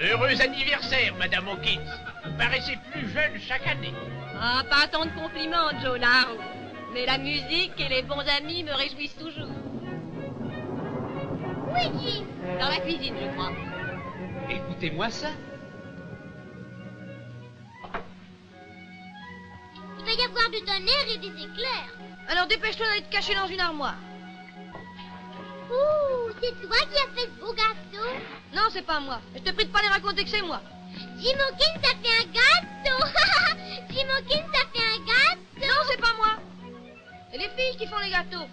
Heureux anniversaire, Madame Hawkins. Vous paraissez plus jeune chaque année. Ah, pas tant de compliments, Joe Larrow. Mais la musique et les bons amis me réjouissent toujours. Où est Jim? Dans la cuisine, je crois. Écoutez-moi ça. Il va y avoir du tonnerre et des éclairs. Alors dépêche-toi d'aller te cacher dans une armoire. Ouh, c'est toi qui as fait ce beau gâteau? Non, c'est pas moi. Je te prie de pas les raconter que c'est moi. Jim Hawkins a fait un gâteau. Jim Hawkins a fait un gâteau. Non, c'est pas moi. C'est les filles qui font les gâteaux.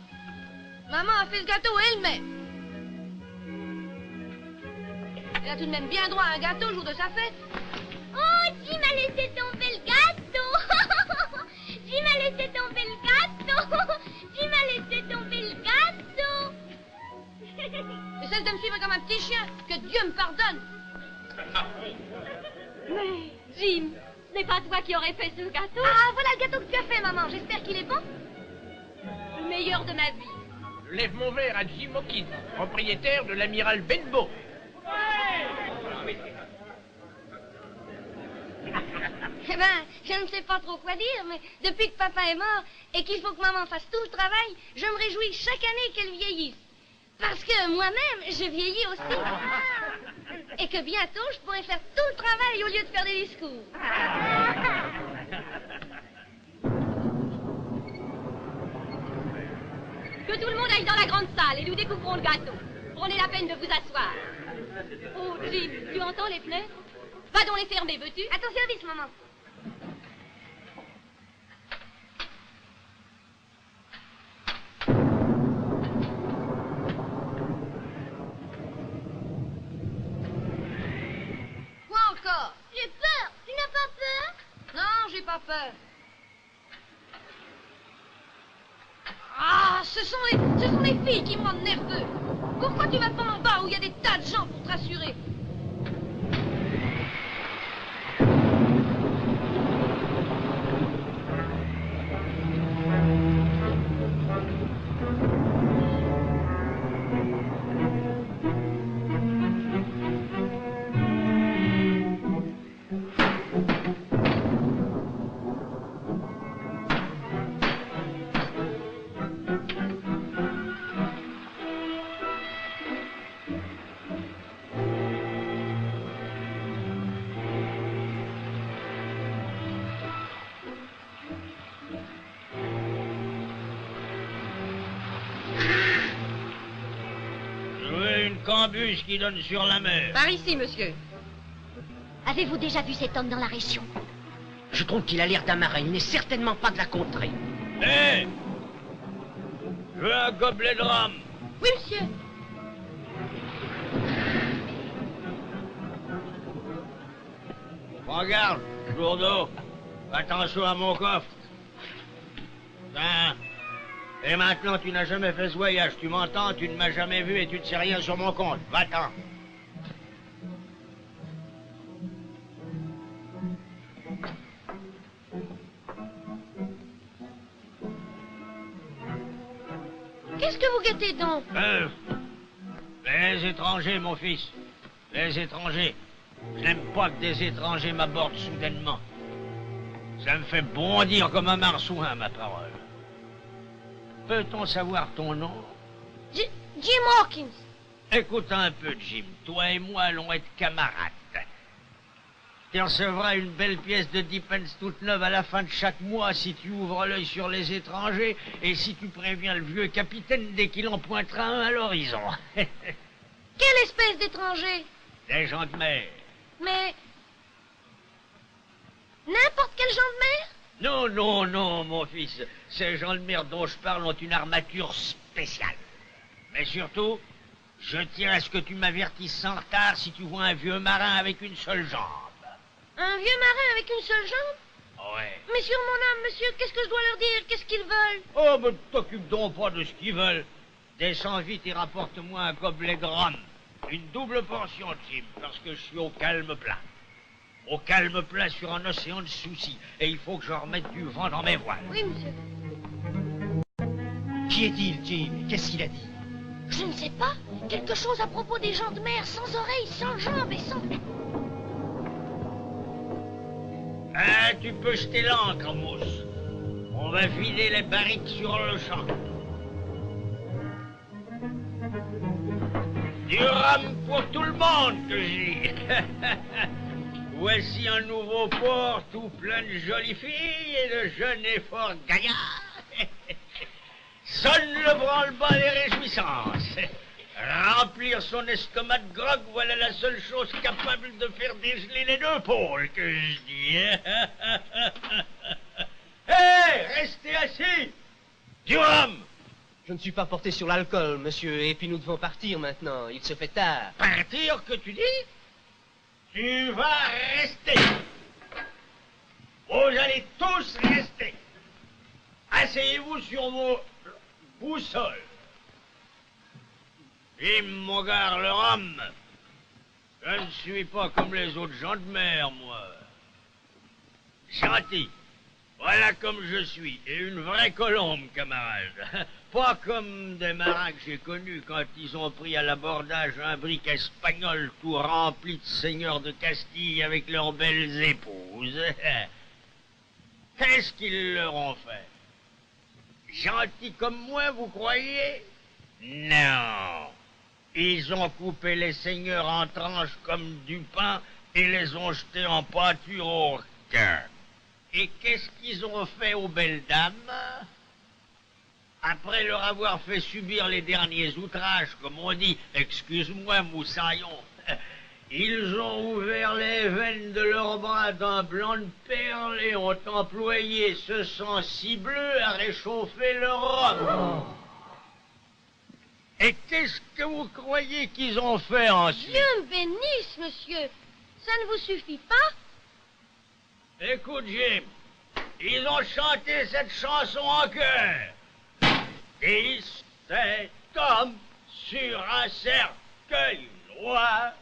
Maman a fait ce gâteau elle-même. Elle a tout de même bien droit à un gâteau le jour de sa fête. Oh, Jim a laissé tomber le gâteau. Jim a laissé tomber le gâteau. Jim a laissé tomber le gâteau. Essaie de me suivre comme un petit chien. Que Dieu me pardonne. Mais, Jim, ce n'est pas toi qui aurais fait ce gâteau? Ah, voilà le gâteau que tu as fait, maman. J'espère qu'il est bon. Le meilleur de ma vie. Je lève mon verre à Jim Hawkins, propriétaire de l'amiral Benbow. Eh ben, je ne sais pas trop quoi dire, mais depuis que papa est mort et qu'il faut que maman fasse tout le travail, je me réjouis chaque année qu'elle vieillisse. Parce que moi-même, je vieillis aussi. Et que bientôt, je pourrai faire tout le travail au lieu de faire des discours. Que tout le monde aille dans la grande salle et nous découvrons le gâteau. Prenez la peine de vous asseoir. Oh, Jim, tu entends les fenêtres? Va donc les fermer, veux-tu? À ton service, maman. Quoi encore? J'ai peur. Tu n'as pas peur? Non, j'ai pas peur. Ah, ce sont les filles qui me rendent nerveux. Pourquoi tu vas pas en bas où il y a des tas de gens pour te rassurer? Cambus qui donne sur la mer. Par ici, monsieur. Avez-vous déjà vu cet homme dans la région? Je trouve qu'il a l'air d'un marin. Il n'est certainement pas de la contrée. Hé! Je veux un gobelet de rhum. Oui, monsieur. Prends garde, Gourdeau. Attention à mon coffre. Tiens. Et maintenant, tu n'as jamais fait ce voyage, tu m'entends? Tu ne m'as jamais vu et tu ne sais rien sur mon compte. Va-t'en. Qu'est-ce que vous guettez donc? Les étrangers, mon fils. Les étrangers. Je n'aime pas que des étrangers m'abordent soudainement. Ça me fait bondir comme un marsouin, ma parole. Peut-on savoir ton nom? Jim Hawkins. Écoute un peu, Jim. Toi et moi allons être camarades. Tu recevras une belle pièce de 10 pence toute neuve à la fin de chaque mois si tu ouvres l'œil sur les étrangers et si tu préviens le vieux capitaine dès qu'il en pointera un à l'horizon. Quelle espèce d'étranger? Des gens de mer. Mais... n'importe quel genre de mer? Non, non, non, mon fils. Ces gens de mer dont je parle ont une armature spéciale. Mais surtout, je tiens à ce que tu m'avertisses sans retard si tu vois un vieux marin avec une seule jambe. Un vieux marin avec une seule jambe? Ouais. Mais sur mon âme, monsieur, qu'est-ce que je dois leur dire? Qu'est-ce qu'ils veulent? Oh, mais t'occupe donc pas de ce qu'ils veulent. Descends vite et rapporte-moi un gobelet de rhum. Une double portion, Jim, parce que je suis au calme plat. Au calme plat sur un océan de soucis. Et il faut que je remette du vent dans mes voiles. Oui, monsieur. Qui est-il, Jim? Qu'est-ce qu'il a dit? Je ne sais pas. Quelque chose à propos des gens de mer, sans oreilles, sans jambes et sans... Ah, tu peux jeter l'ancre, mousse. On va vider les barriques sur le champ. Du rhum pour tout le monde, que j'ai. Voici un nouveau port tout plein de jolies filles et de jeunes et forts gaillards. Sonne le branle-bas des réjouissances. Remplir son estomac de grog, voilà la seule chose capable de faire dégeler les deux pôles, que je dis. Hé, restez assis. Du rhum. Je ne suis pas porté sur l'alcool, monsieur, et puis nous devons partir maintenant. Il se fait tard. Partir, que tu dis? Tu vas rester. Vous allez tous rester. Asseyez-vous sur vos boussoles. Jim, mon gars, le rhum. Je ne suis pas comme les autres gens de mer, moi. Gentil. Voilà comme je suis. Et une vraie colombe, camarade. Pas comme des marins que j'ai connus quand ils ont pris à l'abordage un brick espagnol tout rempli de seigneurs de Castille avec leurs belles épouses. Qu'est-ce qu'ils leur ont fait? Gentils comme moi, vous croyez? Non. Ils ont coupé les seigneurs en tranches comme du pain et les ont jetés en pâture au requin. Et qu'est-ce qu'ils ont fait aux belles dames? Après leur avoir fait subir les derniers outrages, comme on dit, excuse-moi, moussaillon, ils ont ouvert les veines de leurs bras d'un blanc de perles et ont employé ce sang si bleu à réchauffer leur robe. Et qu'est-ce que vous croyez qu'ils ont fait ensuite? Dieu me bénisse, monsieur. Ça ne vous suffit pas? Écoute, Jim, ils ont chanté cette chanson en chœur. 17 hommes sur un cercueil noir,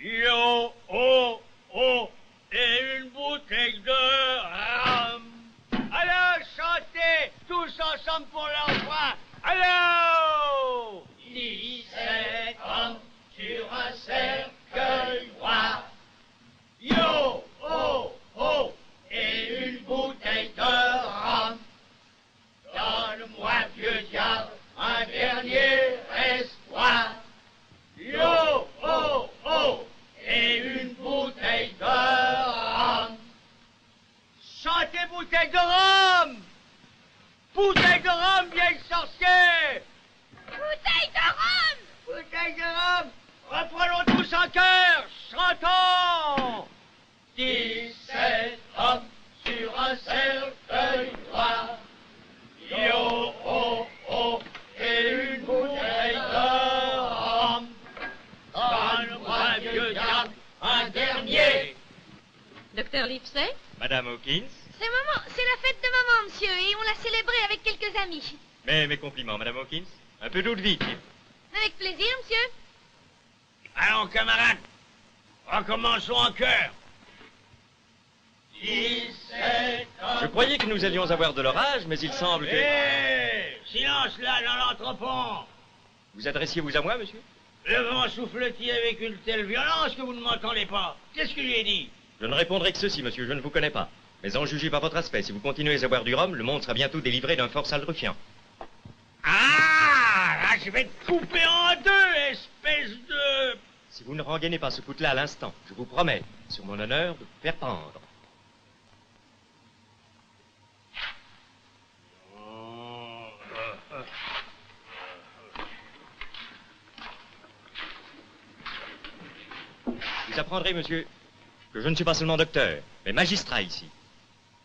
yo, oh, oh, et une bouteille de rhum. Alors, chantez tous ensemble pour l'enfant. Allô! 17 hommes sur un cercueil noir. Yo, oh, oh, et une bouteille de rhum. Donne-moi, vieux diable, un dernier espoir. Yo, oh, oh, et une bouteille de rhum. Chantez bouteille de rhum! Bouteille de rhum, vieille sorcière! Bouteille de rhum! Bouteille de rhum! Reprenons tous en chœur, chantons! 17 hommes sur un cercueil noir. Yo, oh, oh, et une bouteille de rhum. Donne-moi, vieux diable, un dernier! Docteur Livesey? Madame Hawkins? C'est la fête de maman, monsieur, et on l'a célébrée avec quelques amis. Mais mes compliments, Madame Hawkins. Un peu d'eau de vie, Jim. Avec plaisir, monsieur. Allons, camarades, recommençons en chœur. 17 hommes. Je croyais que nous allions avoir de l'orage, mais il semble que... Hé! Silence là, dans l'entrepont! Vous adressiez-vous à moi, monsieur? Le vent souffle-t-il avec une telle violence que vous ne m'entendez pas? Qu'est-ce que j'ai dit? Je ne répondrai que ceci, monsieur, je ne vous connais pas. Mais en juger par votre aspect, si vous continuez à boire du rhum, le monde sera bientôt délivré d'un fort sale ruffian. Ah, là, je vais te couper en deux, espèce de... Si vous ne rengainez pas ce poutre-là à l'instant, je vous promets, sur mon honneur, de vous faire pendre. Vous apprendrez, monsieur, que je ne suis pas seulement docteur, mais magistrat ici.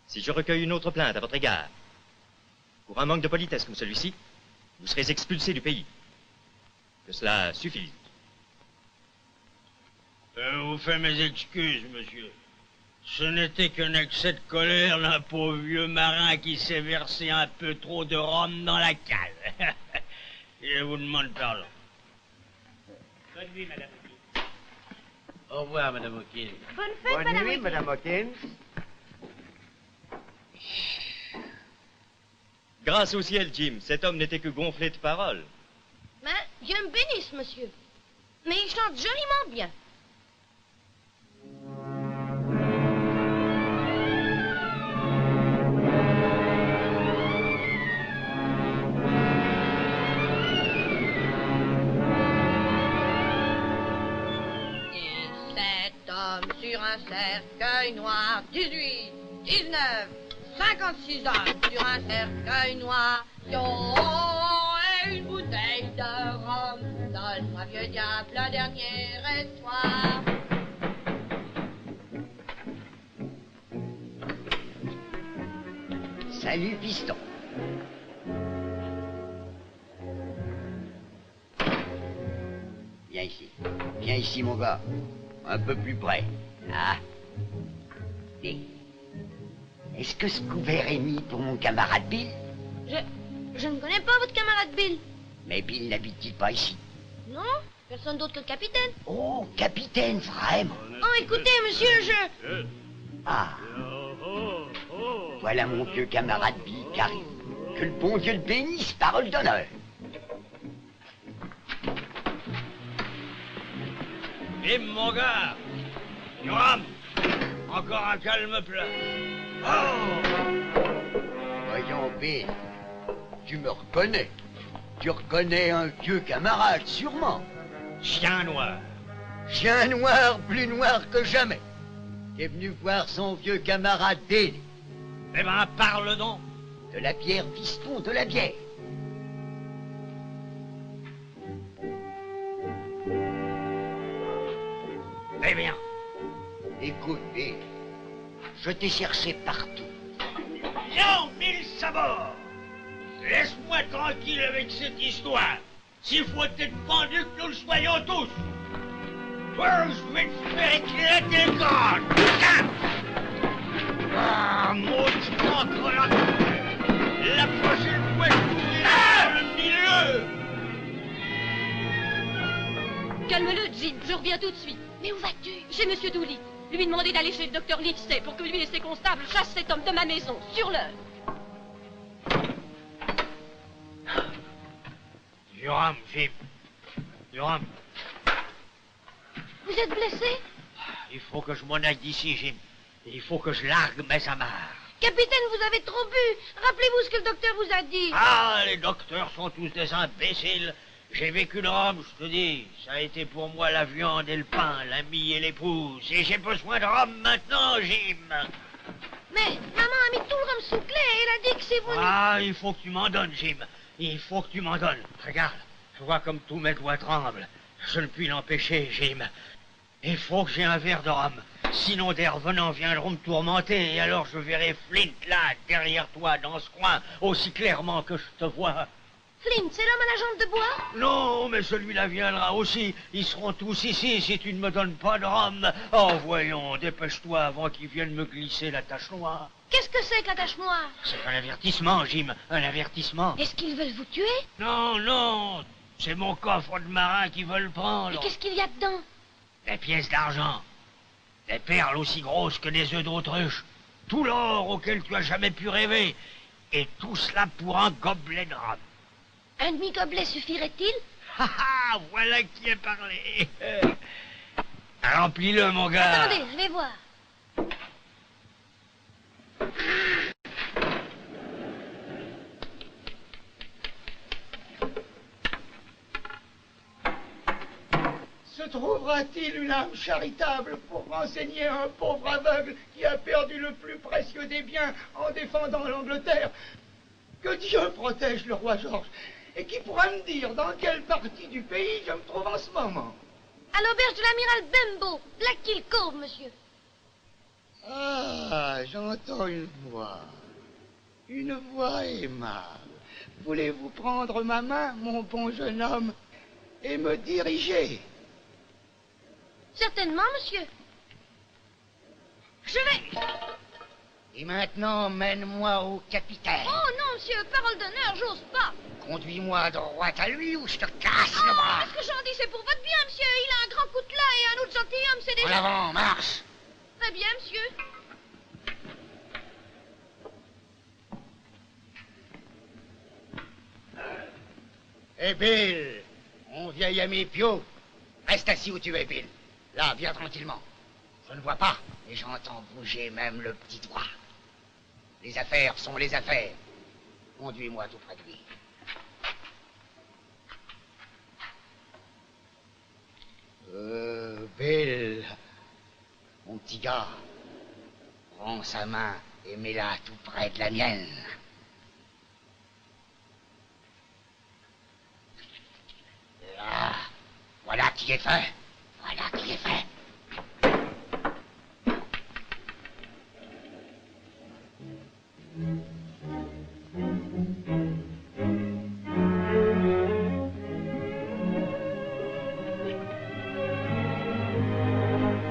Si je recueille une autre plainte à votre égard, pour un manque de politesse comme celui-ci, vous serez expulsé du pays. Que cela suffise. Je vous fais mes excuses, monsieur. Ce n'était qu'un excès de colère d'un pauvre vieux marin qui s'est versé un peu trop de rhum dans la cale. Je vous demande pardon. Bonne nuit, madame Hawkins. Au revoir, madame Hawkins. Bonne fête, Bonne nuit, madame Hawkins. Grâce au ciel, Jim, cet homme n'était que gonflé de paroles. Ben, Dieu me bénisse, monsieur. Mais il chante joliment bien. Sur un cercueil noir, 18, 19, 56 hommes sur un cercueil noir, et une bouteille de rhum, donne-moi vieux diable un dernier espoir. Salut, piston. Viens ici, mon gars. Un peu plus près. Ah. Dis. Est-ce que ce couvert est mis pour mon camarade Bill? Je ne connais pas votre camarade Bill. Mais Bill n'habite-t-il pas ici? Non, personne d'autre que le capitaine. Oh, capitaine, vraiment? Oh, écoutez, monsieur, je... Ah. Voilà mon vieux camarade Bill qui arrive. Que le bon Dieu le bénisse, parole d'honneur. Bim, mon gars. Du rhum. Encore un calme plat. Oh! Voyons, Bill. Tu me reconnais. Tu reconnais un vieux camarade, sûrement. Chien noir. Chien noir, plus noir que jamais. Qui est venu voir son vieux camarade Bill. Eh ben, parle donc. De la bière, piston, de la bière. Eh bien. Écoute, Bill, je t'ai cherché partout. Non, mille sabords. Laisse-moi tranquille avec cette histoire. S'il faut être pendu, que nous le soyons tous. Toi, je vais te faire éclater le crâne. Putain! Ah, maudit entre la prochaine fois, je t'ouvrirai le milieu. Calme-le, Jim, je reviens tout de suite. Mais où vas-tu? J'ai Monsieur Dooley. Lui demander d'aller chez le docteur Livesey pour que lui et ses constables chassent cet homme de ma maison, sur l'heure. Du rhum, Jim. Du rhum. Vous êtes blessé? Il faut que je m'en aille d'ici, Jim. Il faut que je largue mes amarres. Capitaine, vous avez trop bu. Rappelez-vous ce que le docteur vous a dit. Ah, les docteurs sont tous des imbéciles. J'ai vécu le rhum, je te dis. Ça a été pour moi la viande et le pain, l'ami et l'épouse. Et j'ai besoin de rhum maintenant, Jim. Mais maman a mis tout le rhum sous clé et elle a dit que c'est vous... Ah, il faut que tu m'en donnes, Jim. Il faut que tu m'en donnes. Regarde, je vois comme tous mes doigts tremblent. Je ne puis l'empêcher, Jim. Il faut que j'ai un verre de rhum. Sinon, des revenants viendront me tourmenter. Et alors, je verrai Flint, là, derrière toi, dans ce coin, aussi clairement que je te vois. Flint, c'est l'homme à la jambe de bois? Non, mais celui-là viendra aussi. Ils seront tous ici si tu ne me donnes pas de rhum. Oh, voyons, dépêche-toi avant qu'ils viennent me glisser la tache noire. Qu'est-ce que c'est que la tache noire? C'est un avertissement, Jim, un avertissement. Est-ce qu'ils veulent vous tuer? Non, non, c'est mon coffre de marin qu'ils veulent prendre. Et qu'est-ce qu'il y a dedans? Des pièces d'argent, des perles aussi grosses que des œufs d'autruche, tout l'or auquel tu as jamais pu rêver, et tout cela pour un gobelet de rhum. Un demi-gobelet suffirait-il? Ah, ah, voilà qui est parlé. Remplis-le, mon gars. Attendez, je vais voir. Se trouvera-t-il une âme charitable pour renseigner un pauvre aveugle qui a perdu le plus précieux des biens en défendant l'Angleterre? Que Dieu protège le roi George. Et qui pourra me dire dans quelle partie du pays je me trouve en ce moment? À l'auberge de l'amiral Bembo, Blackkill Cove, monsieur. Ah, j'entends une voix. Une voix aimable. Voulez-vous prendre ma main, mon bon jeune homme, et me diriger? Certainement, monsieur. Je vais... Et maintenant, mène-moi au capitaine. Oh non, monsieur, parole d'honneur, j'ose pas. Conduis-moi droit à lui ou je te casse le bras. Ce que j'en dis, c'est pour votre bien, monsieur. Il a un grand coutelas et un autre gentilhomme, c'est En déjà... avant, marche. Très bien, monsieur. Eh Bill, mon vieil ami Pio, reste assis où tu es, Bill. Là, viens tranquillement. Je ne vois pas, mais j'entends bouger même le petit doigt. Les affaires sont les affaires. Conduis-moi tout près de lui. Bill, mon petit gars, prends sa main et mets-la tout près de la mienne. Là, voilà qui est fait. Voilà qui est fait.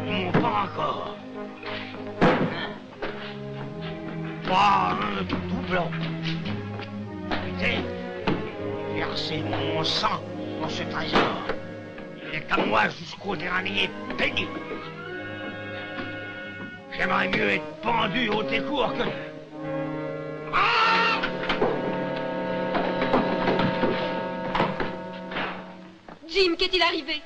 Non, pas encore. Pas un tout blanc. Écoutez, versez mon sang dans ce trésor. Il est à moi jusqu'au dernier penny. J'aimerais mieux être pendu au décours que... Ah! Jim, qu'est-il arrivé?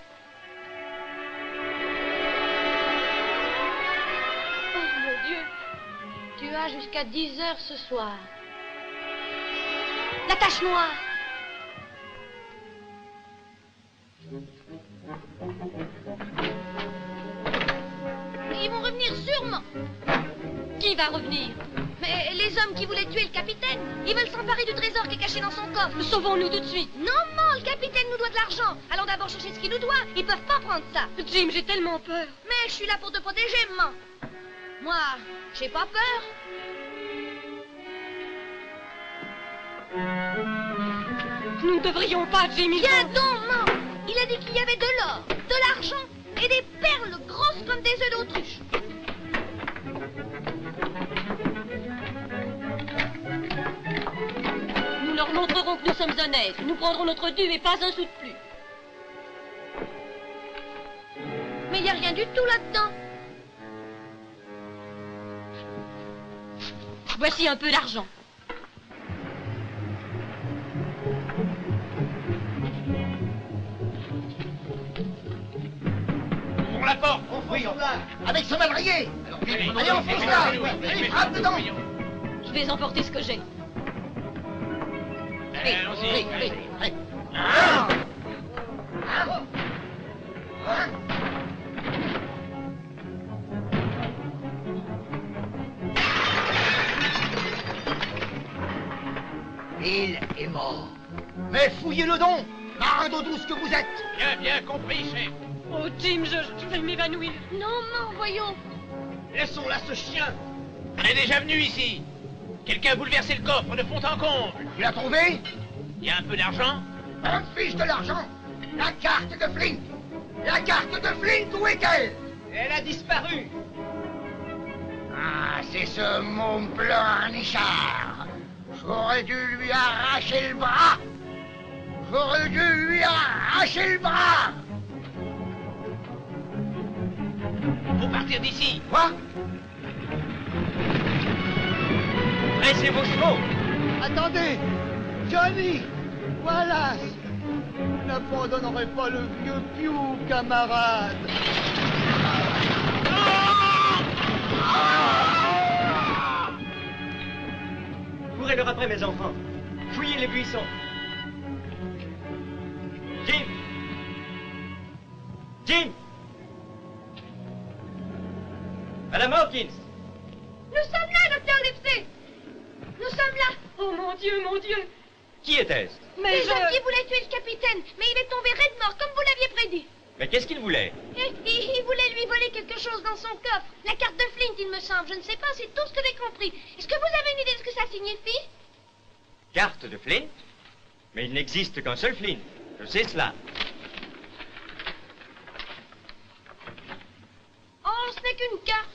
Oh, mon Dieu. Tu as jusqu'à 10 heures ce soir. La tache noire. Ils vont revenir sûrement. Qui va revenir? Mais les hommes qui voulaient tuer le capitaine, ils veulent s'emparer du trésor qui est caché dans son coffre. Sauvons-nous tout de suite. Non, le capitaine nous doit de l'argent. Allons d'abord chercher ce qu'il nous doit. Ils peuvent pas prendre ça. Jim, j'ai tellement peur. Mais je suis là pour te protéger, maman. Moi, j'ai pas peur. Nous ne devrions pas, Jimmy. Viens donc, maman. Il a dit qu'il y avait de l'or, de l'argent et des perles grosses comme des œufs d'autruche. Nous leur montrerons que nous sommes honnêtes. Nous prendrons notre dû et pas un sou de plus. Mais il n'y a rien du tout là-dedans. Voici un peu d'argent. Ouvrons la porte. Oui, avec ce madrier. Allez, enfonce là. Allez, frappe dedans. Je vais emporter ce que j'ai. Allons-y. Allez. Bill est mort. Mais fouillez-le donc, marin d'eau douce que vous êtes. Bien compris, chef. Oh, Jim, je vais m'évanouir. Non, maman, voyons. Laissons là ce chien. On est déjà venu ici. Quelqu'un a bouleversé le coffre de fond en comble. Tu l'as trouvé? Il y a un peu d'argent. On fiche de l'argent. La carte de Flint. La carte de Flint, où est-elle? Elle a disparu. Ah, c'est ce môme pleurnichard. J'aurais dû lui arracher le bras. J'aurais dû lui arracher le bras. Faut partir d'ici. Quoi? Dressez vos chevaux. Attendez, Johnny, Wallace, n'abandonnerai pas le vieux Piou, camarade. Courez-leur après, mes enfants. Fouillez les buissons. Jim! Jim! Madame Hawkins! Nous sommes là, docteur Livesey. Nous sommes là. Oh mon Dieu, mon Dieu. Qui était-ce? Mais les gens qui voulaient tuer le capitaine, mais il est tombé raide mort, comme vous l'aviez prédit. Mais qu'est-ce qu'il voulait? Il voulait lui voler quelque chose dans son coffre. La carte de Flint, il me semble. Je ne sais pas, c'est tout ce que j'ai compris. Est-ce que vous avez une idée de ce que ça signifie? Carte de Flint? Mais il n'existe qu'un seul Flint. Je sais cela. Oh, ce n'est qu'une carte.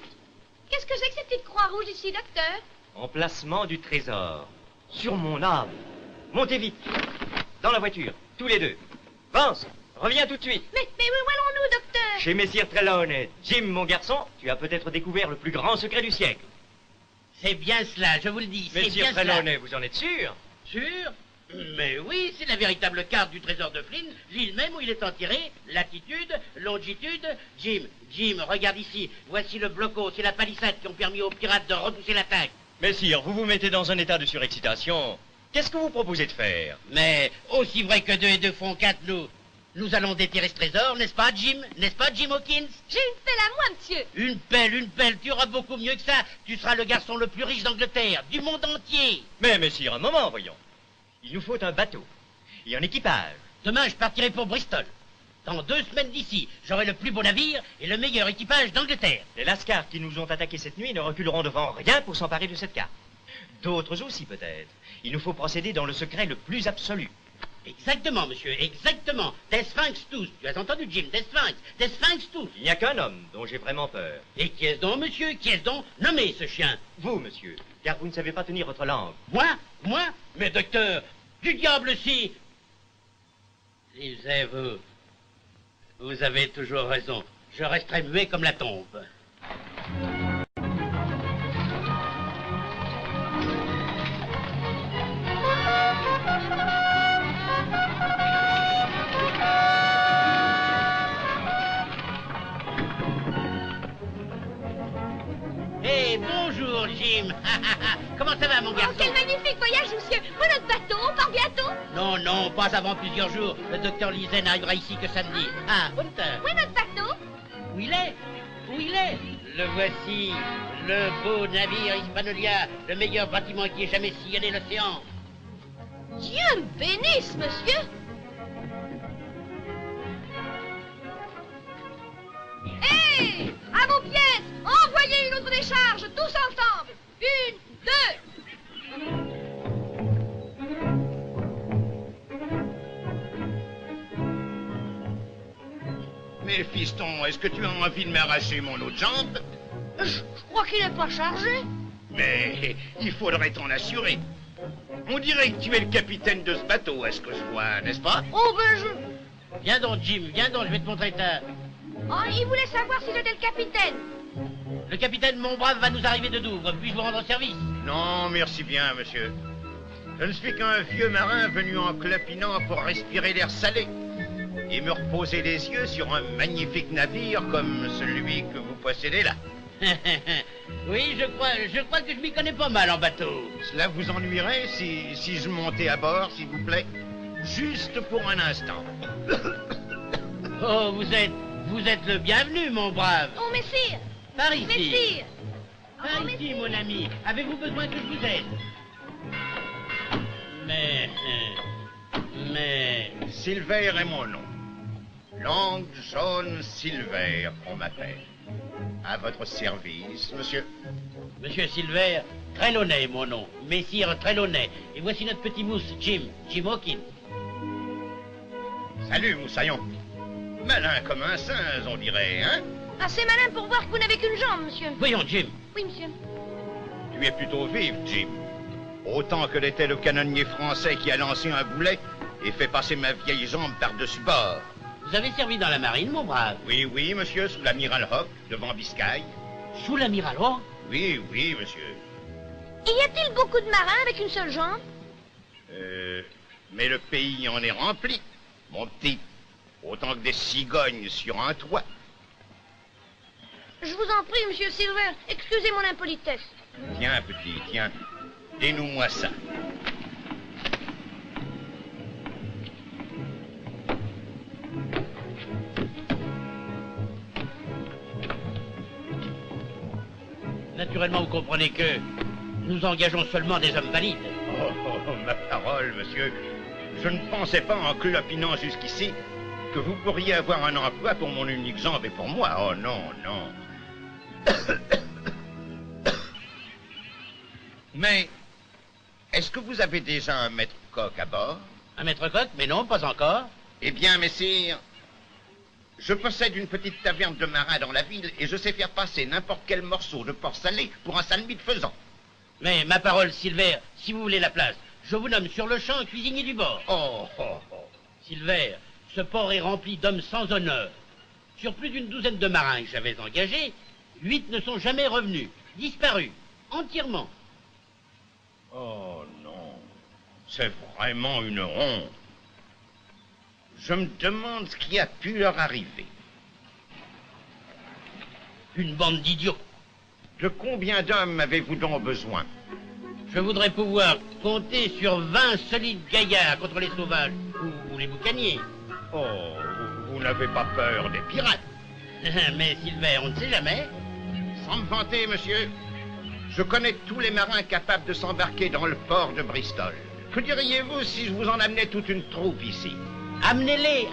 Qu'est-ce que c'est que cette petite croix rouge ici, docteur? Emplacement du trésor. Sur mon âme. Montez vite. Dans la voiture. Tous les deux. Vance. Reviens tout de suite. Mais où allons-nous, docteur? Chez Messire Trelawney. Jim, mon garçon, tu as peut-être découvert le plus grand secret du siècle. C'est bien cela, je vous le dis. C'est Messire bien cela. Trelawney, vous en êtes sûr? Sûr? Mais oui, c'est la véritable carte du trésor de Flynn, l'île même où il est enterré, latitude, longitude. Jim, regarde ici, voici le blocos, c'est la palissade qui ont permis aux pirates de repousser l'attaque. Messire, vous vous mettez dans un état de surexcitation. Qu'est-ce que vous proposez de faire? Mais aussi vrai que 2 et 2 font 4, nous allons déterrer ce trésor, n'est-ce pas, Jim? N'est-ce pas, Jim Hawkins? J'ai une pelle à moi, monsieur. Une pelle, tu auras beaucoup mieux que ça. Tu seras le garçon le plus riche d'Angleterre, du monde entier. Mais, messire, un moment, voyons. Il nous faut un bateau et un équipage. Demain, je partirai pour Bristol. Dans 2 semaines d'ici, j'aurai le plus beau navire et le meilleur équipage d'Angleterre. Les lascars qui nous ont attaqués cette nuit ne reculeront devant rien pour s'emparer de cette carte. D'autres aussi, peut-être. Il nous faut procéder dans le secret le plus absolu. Exactement, monsieur, exactement. Des sphinx tous. Tu as entendu, Jim? Des sphinx tous. Il n'y a qu'un homme dont j'ai vraiment peur. Et qui est-ce donc, monsieur? Qui est-ce donc? Nommez ce chien. Vous, monsieur, car vous ne savez pas tenir votre langue. Moi? Mais docteur, du diable si... Lisez, vous avez toujours raison. Je resterai muet comme la tombe. Hey, bonjour, Jim. Comment ça va, mon garçon? Oh, quel magnifique voyage, monsieur. Moi, notre bateau, on part bientôt? Non, pas avant plusieurs jours. Le docteur Lisey n'arrivera ici que samedi. Ah, bonne heure. Où est notre bateau? Où il est? Le voici, le beau navire Hispanolia, le meilleur bâtiment qui ait jamais sillonné l'océan. Dieu me bénisse, monsieur. Hé! À vos pièces! Envoyez une autre décharge, tous ensemble! 1, 2... Mais fiston, est-ce que tu as envie de m'arracher mon autre jambe? Je crois qu'il n'est pas chargé. Mais il faudrait t'en assurer. On dirait que tu es le capitaine de ce bateau, est-ce que je vois, n'est-ce pas? Oh, ben je... Viens donc, Jim, je vais te montrer ta... Oh, il voulait savoir si j'étais le capitaine. Le capitaine Montbrave va nous arriver de Douvres. Puis-je vous rendre service? Non, merci bien, monsieur. Je ne suis qu'un vieux marin venu en clopinant pour respirer l'air salé et me reposer les yeux sur un magnifique navire comme celui que vous possédez là. Oui, je crois que je m'y connais pas mal en bateau. Cela vous ennuierait si je montais à bord, s'il vous plaît? Juste pour un instant. Oh, vous êtes le bienvenu, mon brave. Oh, messire. Par ici. Messire. Par ici, mon ami. Avez-vous besoin que je vous aide? Mais... Silver est mon nom. Langue jaune Silver, on m'appelle. À votre service, monsieur. Monsieur Silver, Trelawney, mon nom. Messire Trelawney. Et voici notre petit mousse, Jim Hawkins. Salut, moussaillon. Malin comme un singe, on dirait, hein? Assez malin pour voir que vous n'avez qu'une jambe, monsieur. Voyons, Jim. Oui, monsieur. Tu es plutôt vif, Jim. Autant que l'était le canonnier français qui a lancé un boulet et fait passer ma vieille jambe par-dessus bord. Vous avez servi dans la marine, mon brave? Oui, monsieur, sous l'amiral Hawke, devant Biscaye. Sous l'amiral Hawke? Oui, monsieur. Et y a-t-il beaucoup de marins avec une seule jambe? Mais le pays en est rempli. Mon petit, autant que des cigognes sur un toit. Je vous en prie, monsieur Silver, excusez mon impolitesse. Tiens, petit, tiens. Dénoue-moi ça. Naturellement, vous comprenez que nous engageons seulement des hommes valides. Oh, ma parole, monsieur. Je ne pensais pas, en clopinant jusqu'ici, que vous pourriez avoir un emploi pour mon unique jambe et pour moi. Oh non, non. Mais, est-ce que vous avez déjà un maître-coq à bord? Un maître-coq? Mais non, pas encore. Eh bien, messire, je possède une petite taverne de marin dans la ville et je sais faire passer n'importe quel morceau de porc salé pour un salmi de faisan. Mais, ma parole, Silver, si vous voulez la place, je vous nomme sur le champ cuisinier du bord. Oh, oh, oh. Silver, ce port est rempli d'hommes sans honneur. Sur plus d'une douzaine de marins que j'avais engagés, 8 ne sont jamais revenus, disparus, entièrement. Oh non, c'est vraiment une honte. Je me demande ce qui a pu leur arriver. Une bande d'idiots. De combien d'hommes avez-vous donc besoin? Je voudrais pouvoir compter sur 20 solides gaillards contre les sauvages, ou les boucaniers. Oh, vous n'avez pas peur des pirates? Mais Silver, on ne sait jamais. Sans me vanter, monsieur, je connais tous les marins capables de s'embarquer dans le port de Bristol. Que diriez-vous si je vous en amenais toute une troupe ici? Amenez-les,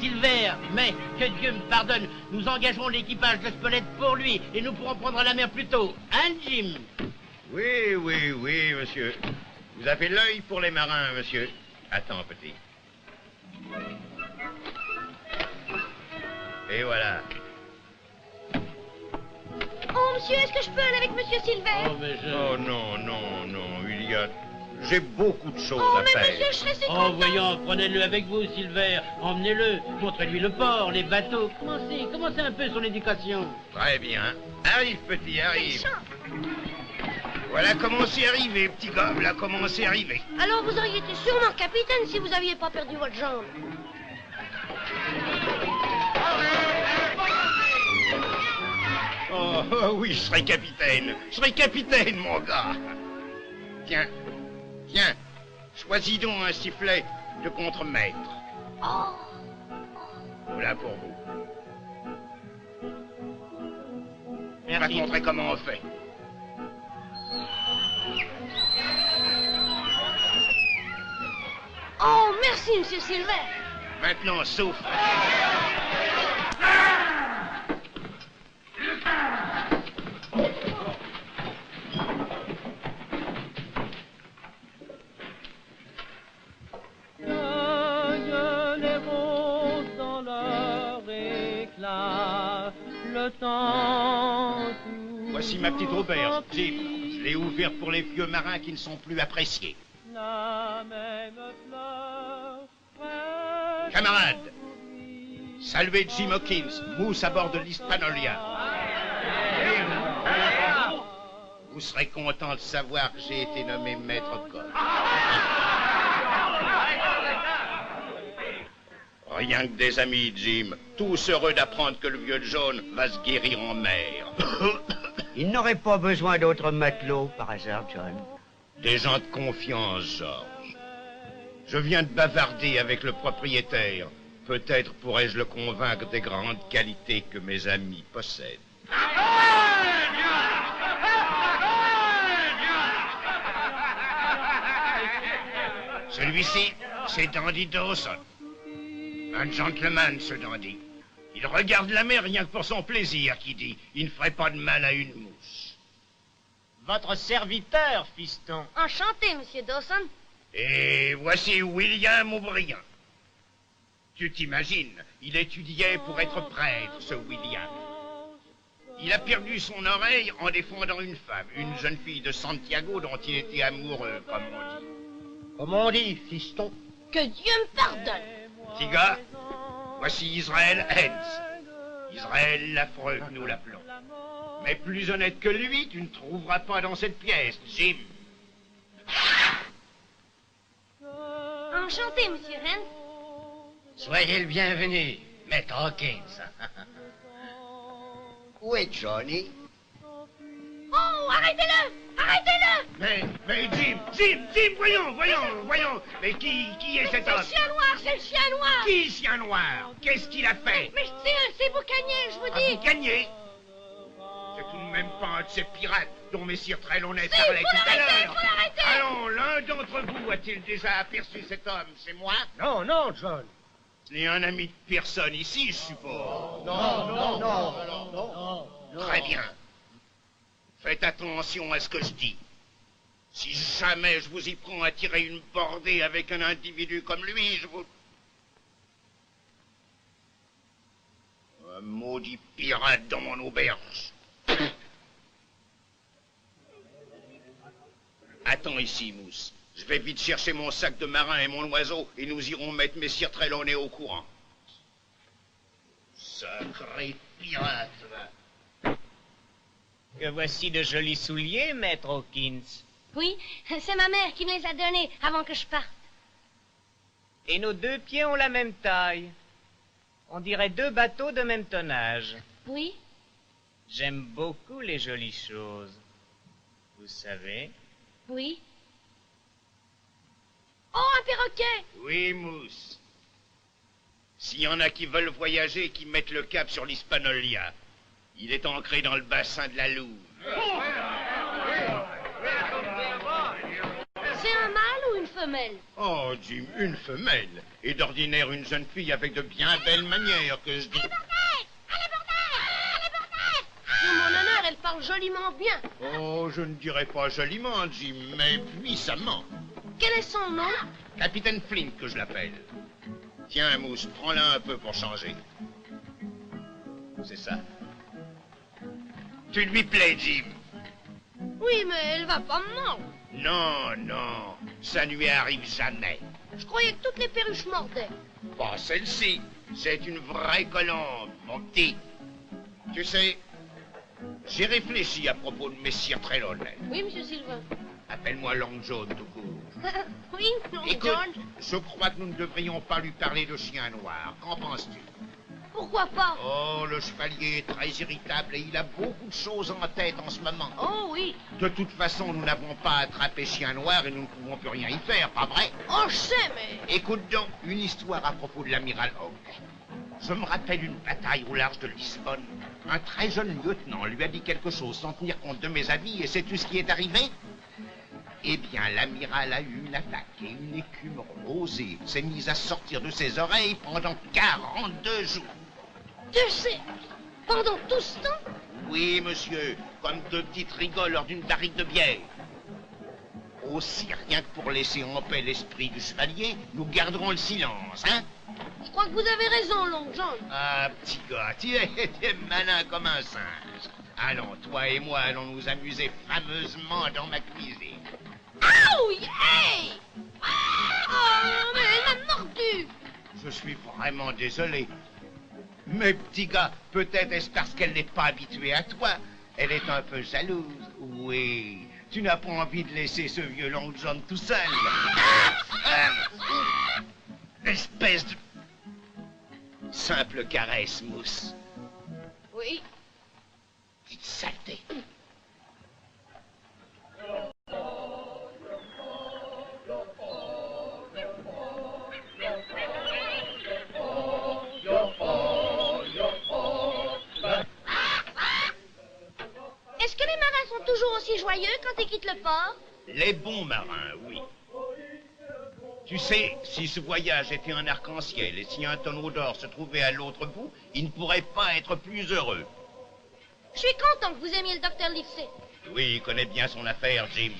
Silver. Mais, que Dieu me pardonne, nous engagerons l'équipage de Spolette pour lui, et nous pourrons prendre la mer plus tôt. Hein, Jim? Oui, monsieur. Vous avez l'œil pour les marins, monsieur. Attends, petit. Et voilà. Oh, monsieur, est-ce que je peux aller avec monsieur Silver? Oh, non, il y a... J'ai beaucoup de choses Oh, à mais faire. monsieur, je serais si content. Oh, voyons, prenez-le avec vous, Silver. Emmenez-le, montrez-lui le port, les bateaux. Commencez un peu son éducation. Très bien. Arrive, petit, arrive. Voilà comment c'est arrivé, petit gars. Voilà comment c'est arrivé. Alors vous auriez été sûrement capitaine si vous aviez pas perdu votre jambe. Oh, oui, je serai capitaine. Je serai capitaine, mon gars. Tiens, choisis donc un sifflet de contre-maître. Oh. Voilà pour vous. Je Merci. vais te montrer comment on fait. Oh, merci, monsieur Silver. Maintenant, souffle. Les roses dans leur éclat, le temps. Voici ma petite auberge, Jim. Je l'ai ouverte pour les vieux marins qui ne sont plus appréciés. La même fleur. Camarades, saluez Jim Hawkins, mousse à bord de l'Hispanolia. Vous serez content de savoir que j'ai été nommé maître coq. Rien que des amis, Jim, tous heureux d'apprendre que le vieux John va se guérir en mer. Il n'aurait pas besoin d'autres matelots, par hasard, John. Des gens de confiance, George. Je viens de bavarder avec le propriétaire. Peut-être pourrais-je le convaincre des grandes qualités que mes amis possèdent. Celui-ci, c'est Dandy Dawson. Un gentleman, ce Dandy. Il regarde la mer rien que pour son plaisir, qui dit « Il ne ferait pas de mal à une mouche ». Votre serviteur, fiston. Enchanté, monsieur Dawson. Et voici William O'Brien. Tu t'imagines, il étudiait pour être prêtre, ce William. Il a perdu son oreille en défendant une femme, une jeune fille de Santiago dont il était amoureux, comme on dit. Comment on dit, fiston? Que Dieu me pardonne. Petit gars, voici Israël Hens. Israël l'affreux, nous l'appelons. Mais plus honnête que lui, tu ne trouveras pas dans cette pièce, Jim. Enchanté, monsieur Hens. Soyez le bienvenu, Maître Hawkins. Où est Johnny? Oh, arrêtez-le! Arrêtez-le! Mais Jim, voyons. Mais qui est cet homme? C'est le chien noir! Qui, chien noir? Qu'est-ce qu'il a fait? Mais c'est boucanier, je vous dis! Boucanier? C'est tout de même pas un de ces pirates dont Messire Trelawney Si, parlait faut tout à l'arrêter, l'heure. faut l'arrêter! Allons, l'un d'entre vous a-t-il déjà aperçu cet homme? C'est moi? Non, John. Ce n'est un ami de personne ici, je suppose. Non. Très bien. Faites attention à ce que je dis. Si jamais je vous y prends à tirer une bordée avec un individu comme lui, je vous... Un maudit pirate dans mon auberge. Attends ici, Mousse. Je vais vite chercher mon sac de marin et mon oiseau et nous irons mettre Messire Trelawney au courant. Sacré pirate, va. Que voici de jolis souliers, Maître Hawkins. Oui, c'est ma mère qui me les a donnés avant que je parte. Et nos 2 pieds ont la même taille. On dirait 2 bateaux de même tonnage. Oui? J'aime beaucoup les jolies choses. Vous savez? Oui. Oh, un perroquet! Oui, Mousse. S'il y en a qui veulent voyager, qui mettent le cap sur l'Hispaniola. Il est ancré dans le bassin de la Louve. C'est un mâle ou une femelle? Oh, Jim, une femelle. Et d'ordinaire, une jeune fille avec de bien belles manières, que je dis... Sur mon honneur, elle parle joliment bien. Oh, je ne dirais pas joliment, Jim, mais puissamment. Quel est son nom? Capitaine Flint, que je l'appelle. Tiens, Mousse, prends-la un peu pour changer. C'est ça. Tu lui plais, Jim? Oui, mais elle va pas me mordre. Non, ça ne lui arrive jamais. Je croyais que toutes les perruches mordaient. Pas celle-ci. C'est une vraie colombe, mon petit. Tu sais, j'ai réfléchi à propos de Messire Trelawney. Oui, monsieur Sylvain. Appelle-moi Long John tout court. Oui, non, Écoute, George. je crois que nous ne devrions pas lui parler de chien noir. Qu'en penses-tu? Pourquoi pas? Oh, le chevalier est très irritable et il a beaucoup de choses en tête en ce moment. Oh oui. De toute façon, nous n'avons pas attrapé chien noir et nous ne pouvons plus rien y faire, pas vrai? Oh, je sais, mais... Écoute donc, une histoire à propos de l'amiral Hawke. Je me rappelle une bataille au large de Lisbonne. Un très jeune lieutenant lui a dit quelque chose sans tenir compte de mes avis et sais-tu ce qui est arrivé? Eh bien, l'amiral a eu une attaque et une écume rosée s'est mise à sortir de ses oreilles pendant 42 jours. Pendant tout ce temps? Oui, monsieur, comme 2 petites rigoles lors d'une barrique de bière. Aussi, rien que pour laisser en paix l'esprit du chevalier, nous garderons le silence, hein? Je crois que vous avez raison, Long John. Ah, petit gars, tu es malin comme un singe. Allons, toi et moi, allons nous amuser fameusement dans ma cuisine. Aouh, hey! Oh, mais elle m'a mordu! Je suis vraiment désolé. Mais petit gars, peut-être est-ce parce qu'elle n'est pas habituée à toi. Elle est un peu jalouse. Oui, tu n'as pas envie de laisser ce vieux Long John tout seul. Espèce de... simple caresse, Mousse. Oui. Petite saleté. Est-ce que les marins sont toujours aussi joyeux quand ils quittent le port? Les bons marins, oui. Tu sais, si ce voyage était un arc-en-ciel et si un tonneau d'or se trouvait à l'autre bout, il ne pourrait pas être plus heureux. Je suis content que vous aimiez le docteur Livesey. Oui, il connaît bien son affaire, Jim.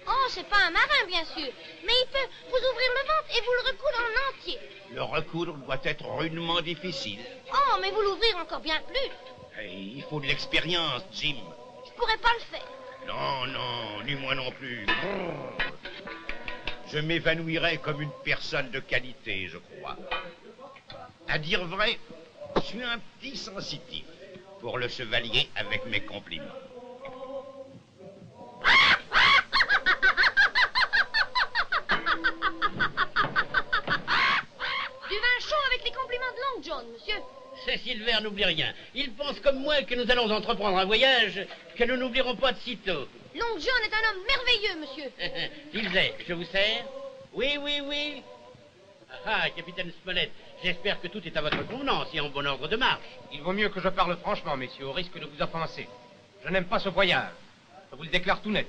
Oh, c'est pas un marin, bien sûr. Mais il peut vous ouvrir le ventre et vous le recoudre en entier. Le recoudre doit être rudement difficile. Oh, mais vous l'ouvrir encore bien plus. Et il faut de l'expérience, Jim. Je pourrais pas le faire. Non, ni moi non plus. Je m'évanouirais comme une personne de qualité, je crois. À dire vrai, je suis un petit sensitif. Pour le chevalier, avec mes compliments. Du vin chaud Vert n'oublie rien. Il pense comme moi que nous allons entreprendre un voyage que nous n'oublierons pas de sitôt. L'oncle John est un homme merveilleux, monsieur. Livesey, je vous sers? Oui, oui, oui. Ah, capitaine Smollett, j'espère que tout est à votre convenance et en bon ordre de marche. Il vaut mieux que je parle franchement, messieurs, au risque de vous offenser. Je n'aime pas ce voyage. Je vous le déclare tout net.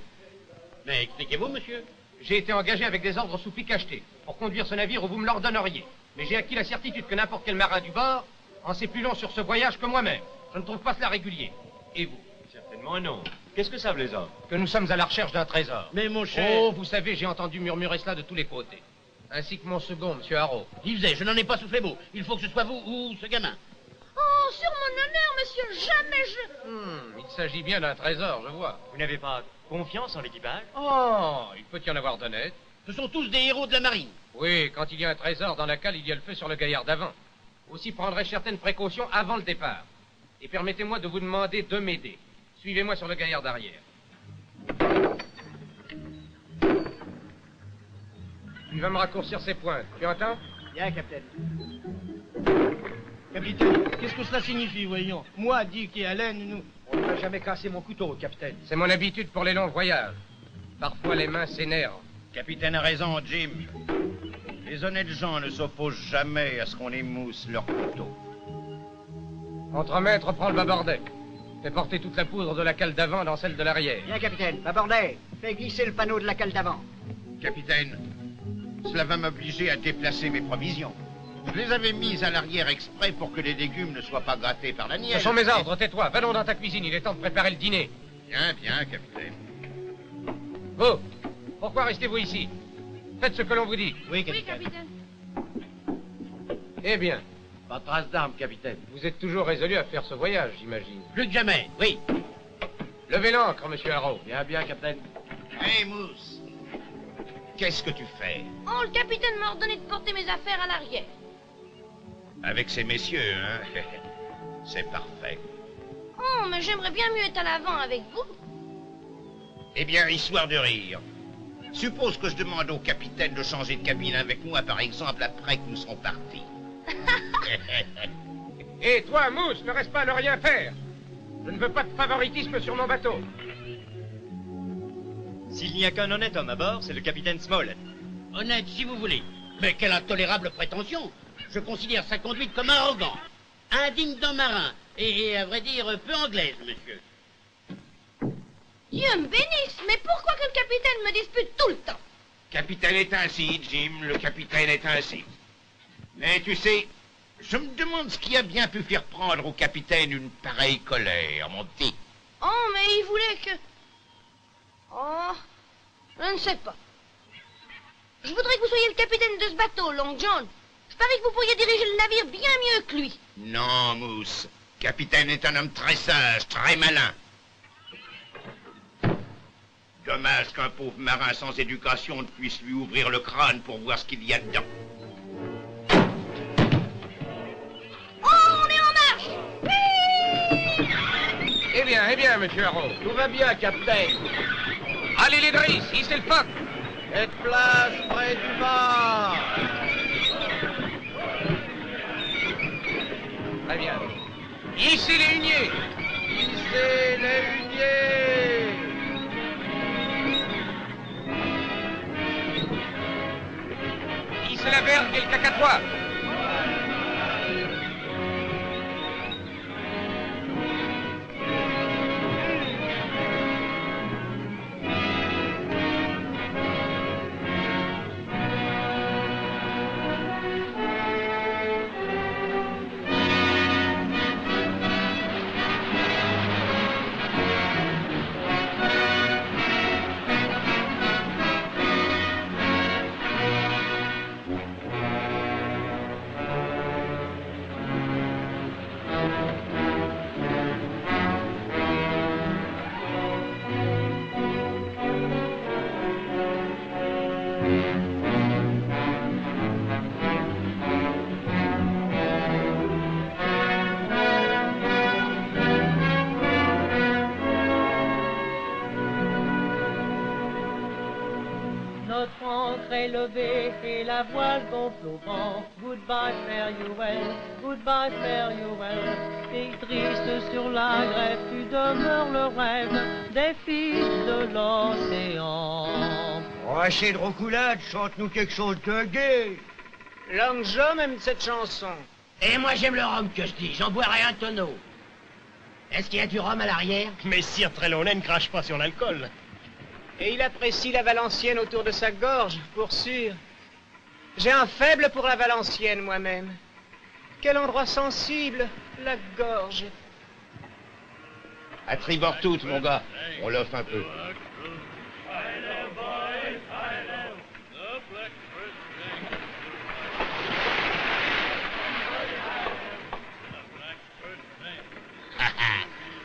Mais expliquez-vous, monsieur. J'ai été engagé avec des ordres sous pic acheté pour conduire ce navire où vous me l'ordonneriez. Mais j'ai acquis la certitude que n'importe quel marin du bord en sait plus long sur ce voyage que moi-même. Je ne trouve pas cela régulier. Et vous? Certainement non. Qu'est-ce que savent les hommes? Que nous sommes à la recherche d'un trésor. Mais mon cher... Oh, vous savez, j'ai entendu murmurer cela de tous les côtés. Ainsi que mon second, monsieur Harrow. Livesey, je n'en ai pas soufflé mot. Il faut que ce soit vous ou ce gamin. Oh, sur mon honneur, monsieur, jamais je... Il s'agit bien d'un trésor, je vois. Vous n'avez pas confiance en l'équipage? Oh, il peut y en avoir d'honnêtes. Ce sont tous des héros de la marine. Oui, quand il y a un trésor dans la cale, il y a le feu sur le gaillard d'avant. Aussi prendrai-je certaines précautions avant le départ. Et permettez-moi de vous demander de m'aider. Suivez-moi sur le gaillard d'arrière. Tu vas me raccourcir ces pointes, tu entends? Bien, capitaine. Capitaine, qu'est-ce que cela signifie, voyons? Moi, Dick et Allen, nous... On n'a jamais cassé mon couteau, capitaine. C'est mon habitude pour les longs voyages. Parfois, les mains s'énervent. Capitaine a raison, Jim. Les honnêtes gens ne s'opposent jamais à ce qu'on émousse leur couteau. Contremaître, prends le bâbordais. Fais porter toute la poudre de la cale d'avant dans celle de l'arrière. Bien, capitaine. Bâbordais, fais glisser le panneau de la cale d'avant. Capitaine, cela va m'obliger à déplacer mes provisions. Je les avais mises à l'arrière exprès pour que les légumes ne soient pas grattés par la nielle. Ce sont mes ordres, tais-toi. Va donc dans ta cuisine, il est temps de préparer le dîner. Bien, bien, capitaine. Vous, pourquoi restez-vous ici? Faites ce que l'on vous dit. Oui, Oui, capitaine. Eh bien, Pas de trace d'armes, capitaine. vous êtes toujours résolu à faire ce voyage, j'imagine. Plus que jamais, oui. Levez l'ancre, monsieur Harrow. Bien, bien, capitaine. Hé, Mousse, qu'est-ce que tu fais? Oh, le capitaine m'a ordonné de porter mes affaires à l'arrière. Avec ces messieurs, hein? C'est parfait. Oh, mais j'aimerais bien mieux être à l'avant avec vous. Eh bien, histoire de rire. Suppose que je demande au capitaine de changer de cabine avec moi, par exemple, après que nous serons partis. Et toi, Mousse, ne reste pas à ne rien faire. Je ne veux pas de favoritisme sur mon bateau. S'il n'y a qu'un honnête homme à bord, c'est le capitaine Smollett. Honnête, si vous voulez. Mais quelle intolérable prétention. Je considère sa conduite comme arrogante, indigne d'un marin, et à vrai dire, peu anglaise, monsieur. Dieu me bénisse, mais pourquoi que le capitaine me dispute tout le temps? Capitaine est ainsi, Jim, le capitaine est ainsi. Mais tu sais, je me demande ce qui a bien pu faire prendre au capitaine une pareille colère, mon petit. Oh, mais il voulait que... Oh, je ne sais pas. Je voudrais que vous soyez le capitaine de ce bateau, Long John. Je parie que vous pourriez diriger le navire bien mieux que lui. Non, Mousse. Capitaine est un homme très sage, très malin. Dommage qu'un pauvre marin sans éducation ne puisse lui ouvrir le crâne pour voir ce qu'il y a dedans. Oh, on est en marche! Oui! Eh bien, monsieur Harrow. Tout va bien, capitaine. Allez, les drisses, hissez le foc. Faites place près du bar. Très bien. Hissez les huniers. Hissez les huniers. Hissez la vergue et le cacatois. Notre ancre est levée et la voile gonfle au vent. Goodbye, farewell, goodbye, farewell. Et triste sur la grève, tu demeures le rêve des fils de l'océan. Oh, assez de roucoulade, chante-nous quelque chose de gai. Long John aime cette chanson. Et moi j'aime le rhum que je dis, j'en boirai un tonneau. Est-ce qu'il y a du rhum à l'arrière? Mais Sir Trelawney ne crache pas sur l'alcool. Et il apprécie la Valencienne autour de sa gorge, pour sûr. J'ai un faible pour la Valencienne, moi-même. Quel endroit sensible, la gorge. À tribord toute, mon gars. On l'offre un peu.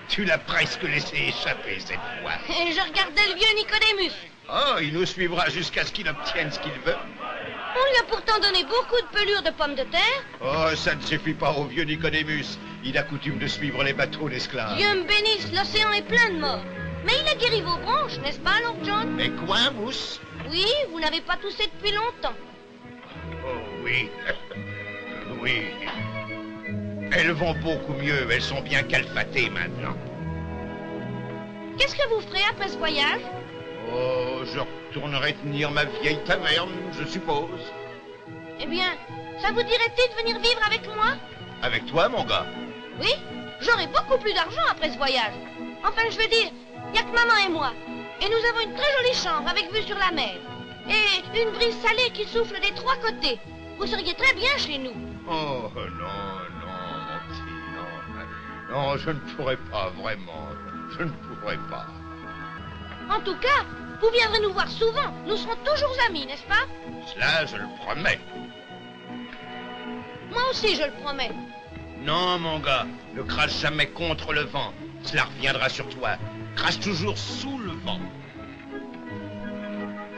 Tu l'as presque laissé échapper cette fois. Et je regardais le vieux Nicodémus. Oh, il nous suivra jusqu'à ce qu'il obtienne ce qu'il veut. On lui a pourtant donné beaucoup de pelures de pommes de terre. Oh, ça ne suffit pas au vieux Nicodémus. Il a coutume de suivre les bateaux d'esclaves. Dieu me bénisse, l'océan est plein de morts. Mais il a guéri vos branches, n'est-ce pas, Lord John? Mais quoi, Mousse? Oui, vous n'avez pas toussé depuis longtemps. Oh, oui. Oui. Elles vont beaucoup mieux, elles sont bien calfatées maintenant. Qu'est-ce que vous ferez après ce voyage? Oh, je retournerai tenir ma vieille taverne, je suppose. Eh bien, ça vous dirait-il de venir vivre avec moi? Avec toi, mon gars? Oui, j'aurai beaucoup plus d'argent après ce voyage. Enfin, je veux dire, il n'y a que maman et moi. Et nous avons une très jolie chambre avec vue sur la mer. Et une brise salée qui souffle des trois côtés. Vous seriez très bien chez nous. Oh, non, mon petit, non. Non, je ne pourrais pas, vraiment. Je ne pourrais pas. En tout cas, vous viendrez nous voir souvent. Nous serons toujours amis, n'est-ce pas? Cela, je le promets. Moi aussi, je le promets. Non, mon gars, ne crache jamais contre le vent. Cela reviendra sur toi. Crache toujours sous le vent.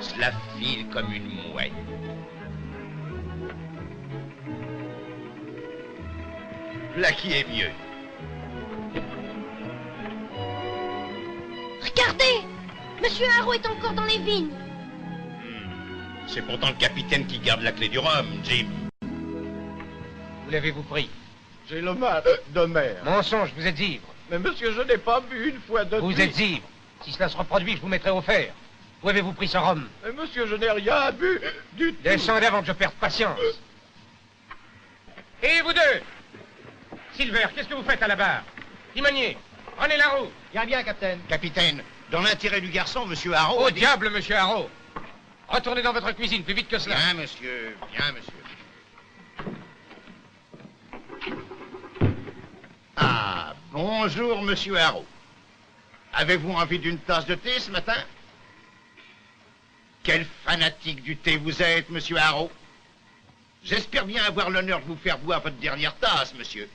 Cela file comme une mouette. Là qui est mieux. Regardez! Monsieur Harrow est encore dans les vignes. C'est pourtant le capitaine qui garde la clé du rhum, Jim. Où l'avez-vous pris? J'ai le mal de mer. Mensonge, vous êtes ivre. Mais monsieur, je n'ai pas bu une fois de Vous êtes ivre. Si cela se reproduit, je vous mettrai au fer. Où avez-vous pris ce rhum? Mais monsieur, je n'ai rien bu du tout. Descendez avant que je perde patience. Et vous deux? Silver, qu'est-ce que vous faites à la barre? Timonier, prenez la roue. Bien, bien, capitaine. Capitaine, dans l'intérêt du garçon, monsieur Harrow... Au diable, monsieur Harrow. Retournez dans votre cuisine, plus vite que cela. Bien, monsieur, bien, monsieur. Ah, bonjour, monsieur Harrow. Avez-vous envie d'une tasse de thé ce matin? Quel fanatique du thé vous êtes, monsieur Harrow. J'espère bien avoir l'honneur de vous faire boire votre dernière tasse, monsieur.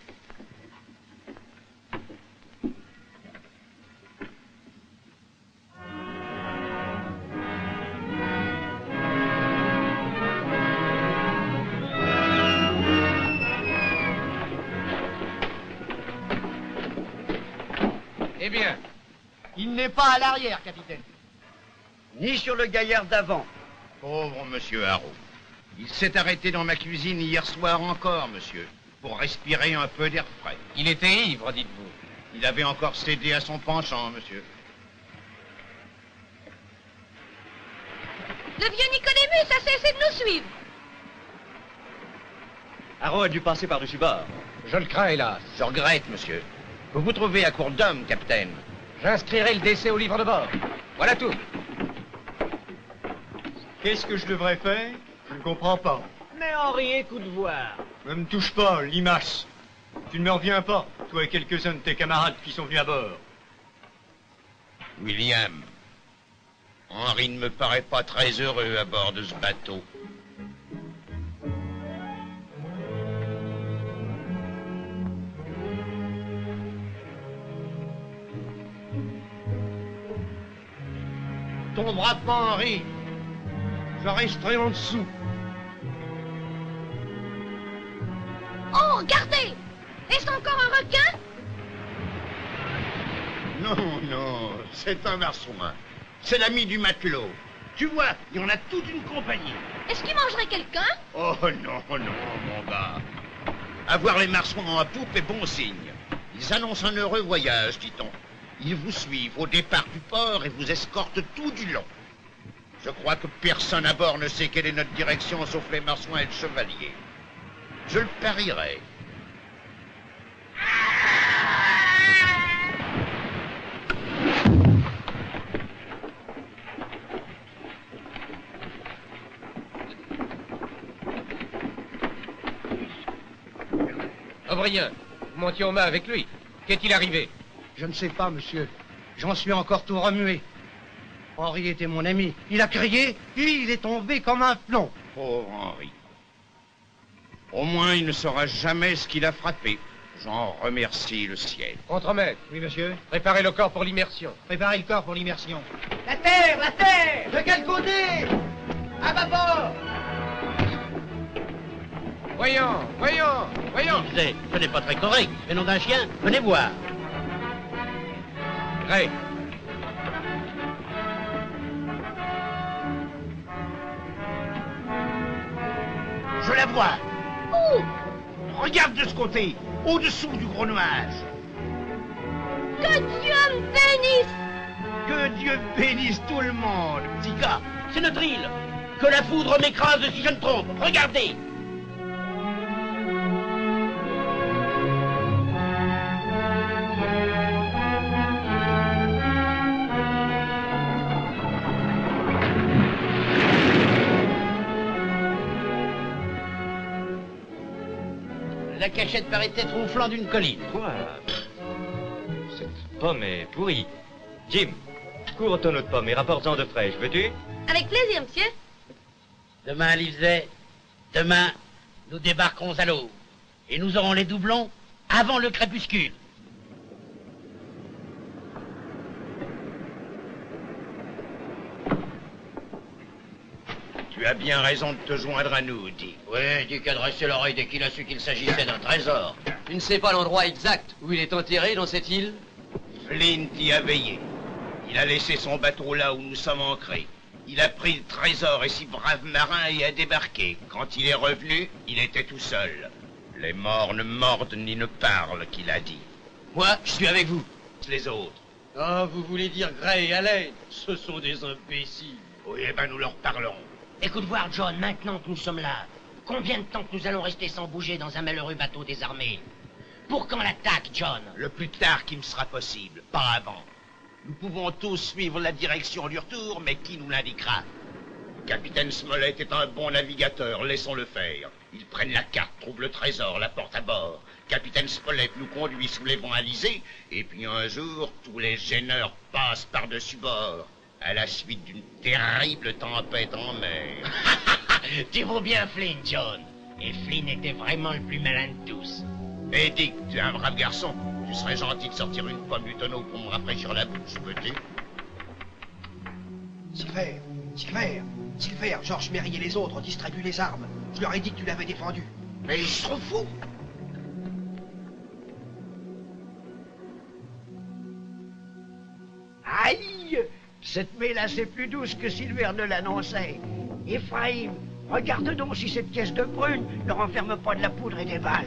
Eh bien, Il n'est pas à l'arrière, capitaine. Ni sur le gaillard d'avant. Pauvre monsieur Harrow. Il s'est arrêté dans ma cuisine hier soir encore, monsieur, pour respirer un peu d'air frais. il était ivre, dites-vous. Il avait encore cédé à son penchant, monsieur. Le vieux Nicodémus a cessé de nous suivre. Harrow a dû passer par-dessus bord. Je le crains, hélas. Je regrette, monsieur. Vous vous trouvez à court d'hommes, capitaine. J'inscrirai le décès au livre de bord. Voilà tout. Qu'est-ce que je devrais faire? Je ne comprends pas. Mais Henri, écoute voir. Ne me touche pas, limace. Tu ne me reviens pas, toi et quelques-uns de tes camarades qui sont venus à bord. William, Henri ne me paraît pas très heureux à bord de ce bateau. Tombera pas, Henri. Je resterai en dessous. Oh, regardez! Est-ce encore un requin? Non, non, c'est un marsouin. C'est l'ami du matelot. Tu vois, il y en a toute une compagnie. Est-ce qu'il mangerait quelqu'un? Oh non, non, mon gars. Avoir les marsouins en poupe est bon signe. Ils annoncent un heureux voyage, dit-on. Ils vous suivent au départ du port et vous escortent tout du long. Je crois que personne à bord ne sait quelle est notre direction, sauf les marsouins et le chevalier. Je le parierais. O'Brien, vous montiez au mât avec lui. Qu'est-il arrivé? Je ne sais pas, monsieur. J'en suis encore tout remué. Henri était mon ami. Il a crié, puis il est tombé comme un plomb. Pauvre Henri. Au moins, il ne saura jamais ce qu'il a frappé. J'en remercie le ciel. Contremaître. Oui, monsieur. Préparez le corps pour l'immersion. Préparez le corps pour l'immersion. La terre, la terre! De quel côté? À bâbord! Voyons, voyons, voyons. Ce n'est pas très correct. Le nom d'un chien, venez voir. Gray. Je la vois. Où? Regarde de ce côté, au-dessous du gros nuage. Que Dieu me bénisse! Que Dieu bénisse tout le monde. Petit gars, c'est notre île. Que la foudre m'écrase si je me trompe. Regardez. La cachette paraît être au flanc d'une colline. Quoi? Cette pomme est pourrie. Jim, cours au tonneau de pommes et rapporte-en de fraîches, veux-tu? Avec plaisir, monsieur. Demain, Livesey, demain, nous débarquerons à l'eau. Et nous aurons les doublons avant le crépuscule. Tu as bien raison de te joindre à nous, Dick. Oui, Dick a dressé l'oreille dès qu'il a su qu'il s'agissait d'un trésor. Tu ne sais pas l'endroit exact où il est enterré dans cette île? Flint y a veillé. Il a laissé son bateau là où nous sommes ancrés. Il a pris le trésor et si brave marin y a débarqué. Quand il est revenu, il était tout seul. Les morts ne mordent ni ne parlent, qu'il a dit. Moi, je suis avec vous. Les autres. Ah, vous voulez dire Gray et Allen? Ce sont des imbéciles. Oui, eh ben nous leur parlerons. Écoute voir, John, maintenant que nous sommes là, combien de temps que nous allons rester sans bouger dans un malheureux bateau désarmé? Pour quand l'attaque, John? Le plus tard qu'il me sera possible, pas avant. Nous pouvons tous suivre la direction du retour, mais qui nous l'indiquera? Le capitaine Smollett est un bon navigateur, laissons-le faire. Ils prennent la carte, trouvent le trésor, la portent à bord. Capitaine Smollett nous conduit sous les vents alizés, et puis un jour, tous les gêneurs passent par-dessus bord, à la suite d'une terrible tempête en mer. Tu vaux bien Flynn, John. Et Flynn était vraiment le plus malin de tous. Eh Dick, tu es un brave garçon. Tu serais gentil de sortir une pomme du tonneau pour me rafraîchir la bouche, peux-tu? Silver, Georges Merry et les autres ont distribué les armes. Je leur ai dit que tu l'avais défendu. Mais ils sont fous. Aïe! Cette mélasse est plus douce que Silver ne l'annonçait. Ephraim, regarde donc si cette pièce de prune ne renferme pas de la poudre et des balles.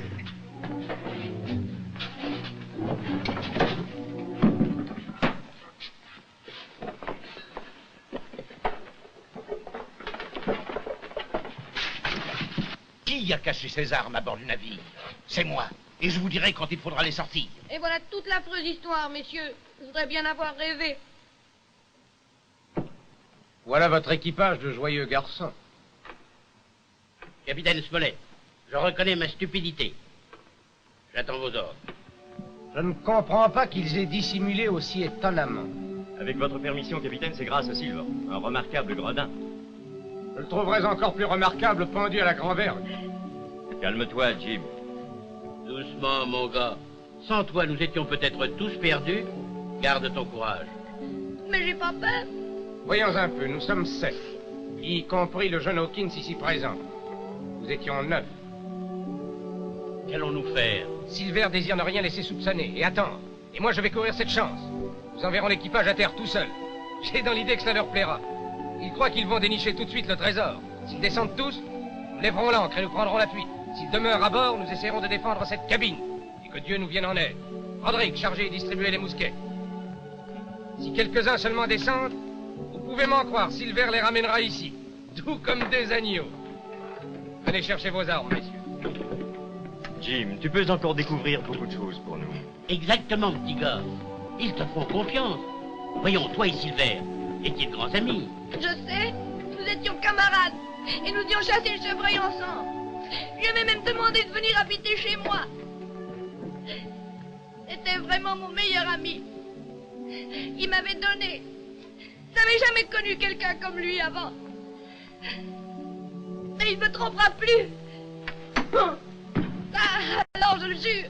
Qui a caché ses armes à bord du navire? C'est moi. Et je vous dirai quand il faudra les sortir. Et voilà toute l'affreuse histoire, messieurs. Je voudrais bien avoir rêvé. Voilà votre équipage de joyeux garçons. Capitaine Smollett, je reconnais ma stupidité. J'attends vos ordres. Je ne comprends pas qu'ils aient dissimulé aussi étonnamment. Avec votre permission, capitaine, c'est grâce à Silver, un remarquable gredin. Je le trouverais encore plus remarquable pendu à la grand-vergue. Calme-toi, Jim. Doucement, mon gars. Sans toi, nous étions peut-être tous perdus. Garde ton courage. Mais j'ai pas peur. Voyons un peu, nous sommes 7, y compris le jeune Hawkins ici présent. Nous étions 9. Qu'allons-nous faire? Silver désire ne rien laisser soupçonner et attendre. Et moi, je vais courir cette chance. Nous enverrons l'équipage à terre tout seul. J'ai dans l'idée que ça leur plaira. Ils croient qu'ils vont dénicher tout de suite le trésor. S'ils descendent tous, nous lèverons l'ancre et nous prendrons la fuite. S'ils demeurent à bord, nous essaierons de défendre cette cabine. Et que Dieu nous vienne en aide. Roderick, chargez et distribuez les mousquets. Si quelques-uns seulement descendent, vous pouvez m'en croire, Silver les ramènera ici. Doux comme des agneaux. Venez chercher vos armes, messieurs. Jim, tu peux encore découvrir beaucoup de choses pour nous. Exactement, petit gars. Ils te font confiance. Voyons, toi et Silver, étiez de grands amis. Je sais, nous étions camarades et nous y chassé le chevreuil ensemble. Je lui avais même demandé de venir habiter chez moi. C'était vraiment mon meilleur ami. Il m'avait donné. J'avais jamais connu quelqu'un comme lui avant. Mais il ne me trompera plus. Ah, alors je le jure,